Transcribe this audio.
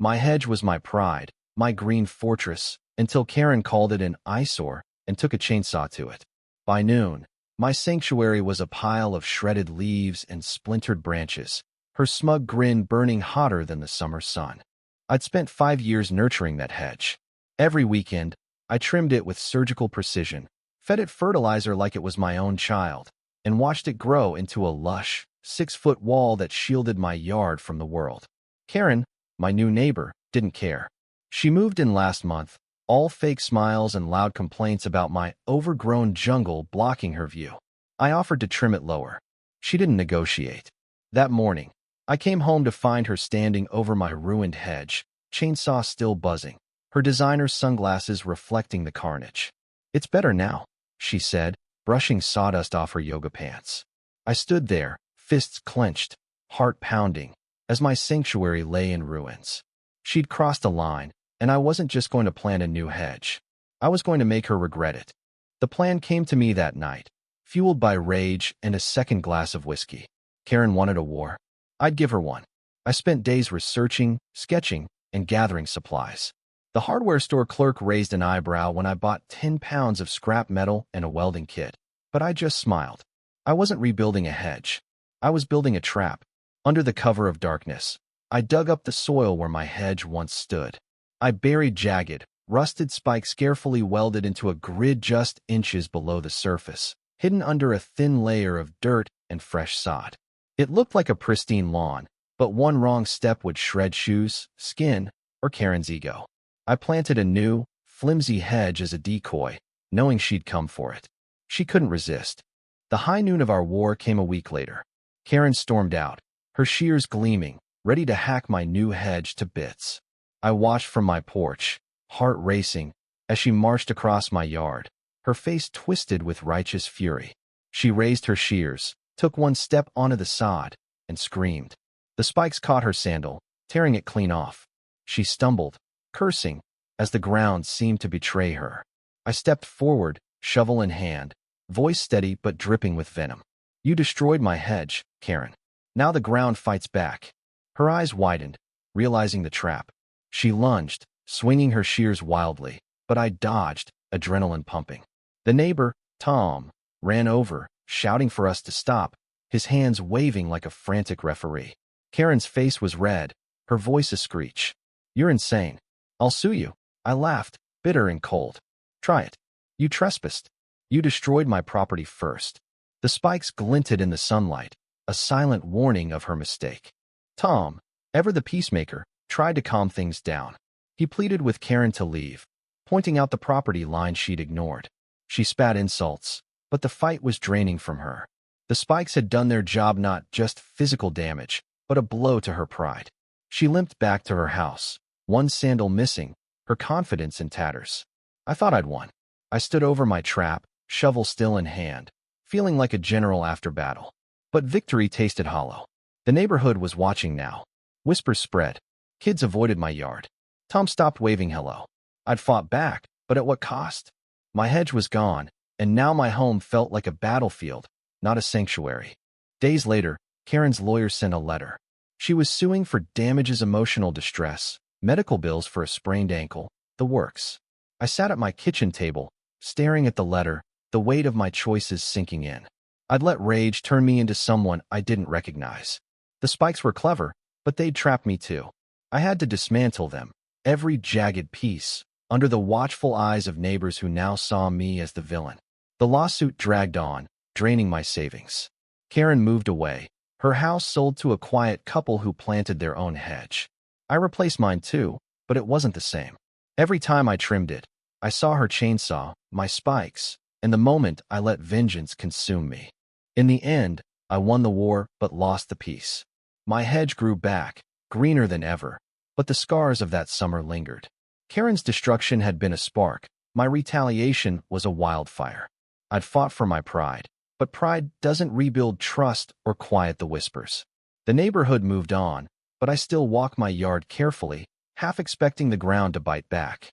My hedge was my pride, my green fortress, until Karen called it an eyesore and took a chainsaw to it. By noon, my sanctuary was a pile of shredded leaves and splintered branches, her smug grin burning hotter than the summer sun. I'd spent 5 years nurturing that hedge. Every weekend, I trimmed it with surgical precision, fed it fertilizer like it was my own child, and watched it grow into a lush, 6-foot wall that shielded my yard from the world. Karen, my new neighbor, didn't care. She moved in last month, all fake smiles and loud complaints about my overgrown jungle blocking her view. I offered to trim it lower. She didn't negotiate. That morning, I came home to find her standing over my ruined hedge, chainsaw still buzzing, her designer sunglasses reflecting the carnage. "It's better now," she said, brushing sawdust off her yoga pants. I stood there, fists clenched, heart pounding, as my sanctuary lay in ruins. She'd crossed a line, and I wasn't just going to plant a new hedge. I was going to make her regret it. The plan came to me that night, fueled by rage and a second glass of whiskey. Karen wanted a war. I'd give her one. I spent days researching, sketching, and gathering supplies. The hardware store clerk raised an eyebrow when I bought 10 pounds of scrap metal and a welding kit, but I just smiled. I wasn't rebuilding a hedge. I was building a trap. Under the cover of darkness, I dug up the soil where my hedge once stood. I buried jagged, rusted spikes carefully welded into a grid just inches below the surface, hidden under a thin layer of dirt and fresh sod. It looked like a pristine lawn, but one wrong step would shred shoes, skin, or Karen's ego. I planted a new, flimsy hedge as a decoy, knowing she'd come for it. She couldn't resist. The high noon of our war came a week later. Karen stormed out, her shears gleaming, ready to hack my new hedge to bits. I watched from my porch, heart racing, as she marched across my yard, her face twisted with righteous fury. She raised her shears, took one step onto the sod, and screamed. The spikes caught her sandal, tearing it clean off. She stumbled, cursing, as the ground seemed to betray her. I stepped forward, shovel in hand, voice steady but dripping with venom. "You destroyed my hedge, Karen. Now the ground fights back." Her eyes widened, realizing the trap. She lunged, swinging her shears wildly, but I dodged, adrenaline pumping. The neighbor, Tom, ran over, shouting for us to stop, his hands waving like a frantic referee. Karen's face was red, her voice a screech. "You're insane. I'll sue you." I laughed, bitter and cold. "Try it. You trespassed. You destroyed my property first." The spikes glinted in the sunlight, a silent warning of her mistake. Tom, ever the peacemaker, tried to calm things down. He pleaded with Karen to leave, pointing out the property line she'd ignored. She spat insults, but the fight was draining from her. The spikes had done their job, not just physical damage, but a blow to her pride. She limped back to her house, one sandal missing, her confidence in tatters. I thought I'd won. I stood over my trap, shovel still in hand, feeling like a general after battle. But victory tasted hollow. The neighborhood was watching now. Whispers spread. Kids avoided my yard. Tom stopped waving hello. I'd fought back, but at what cost? My hedge was gone, and now my home felt like a battlefield, not a sanctuary. Days later, Karen's lawyer sent a letter. She was suing for damages, emotional distress, medical bills for a sprained ankle, the works. I sat at my kitchen table, staring at the letter, the weight of my choices sinking in. I'd let rage turn me into someone I didn't recognize. The spikes were clever, but they'd trapped me too. I had to dismantle them, every jagged piece, under the watchful eyes of neighbors who now saw me as the villain. The lawsuit dragged on, draining my savings. Karen moved away, her house sold to a quiet couple who planted their own hedge. I replaced mine too, but it wasn't the same. Every time I trimmed it, I saw her chainsaw, my spikes, and the moment I let vengeance consume me. In the end, I won the war but lost the peace. My hedge grew back, greener than ever, but the scars of that summer lingered. Karen's destruction had been a spark, my retaliation was a wildfire. I'd fought for my pride, but pride doesn't rebuild trust or quiet the whispers. The neighborhood moved on, but I still walk my yard carefully, half expecting the ground to bite back.